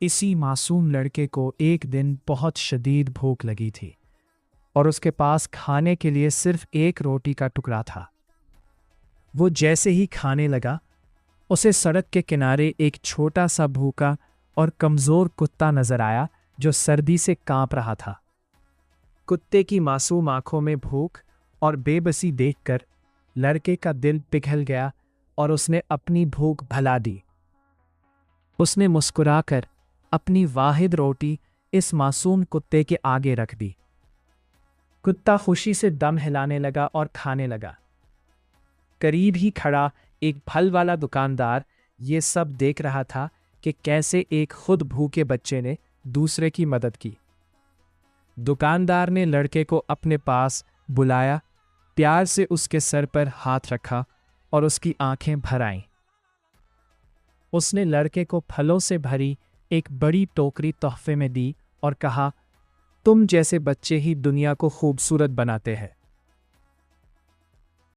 اسی معصوم لڑکے کو ایک دن بہت شدید بھوک لگی تھی اور اس کے پاس کھانے کے لیے صرف ایک روٹی کا ٹکڑا تھا۔ وہ جیسے ہی کھانے لگا، اسے سڑک کے کنارے ایک چھوٹا سا بھوکا اور کمزور کتا نظر آیا جو سردی سے کانپ رہا تھا۔ کتے کی معصوم آنکھوں میں بھوک اور بے بسی دیکھ کر لڑکے کا دل پگھل گیا اور اس نے اپنی بھوک بھلا دی۔ اس نے مسکرا کر اپنی واحد روٹی اس معصوم کتے کے آگے رکھ دی۔ کتا خوشی سے دم ہلانے لگا اور کھانے لگا۔ قریب ہی کھڑا ایک پھل والا دکاندار یہ سب دیکھ رہا تھا کہ کیسے ایک خود بھوکے بچے نے دوسرے کی مدد کی۔ دکاندار نے لڑکے کو اپنے پاس بلایا، پیار سے اس کے سر پر ہاتھ رکھا اور اس کی آنکھیں بھر آئیں۔ اس نے لڑکے کو پھلوں سے بھری ایک بڑی ٹوکری تحفے میں دی اور کہا، تم جیسے بچے ہی دنیا کو خوبصورت بناتے ہیں۔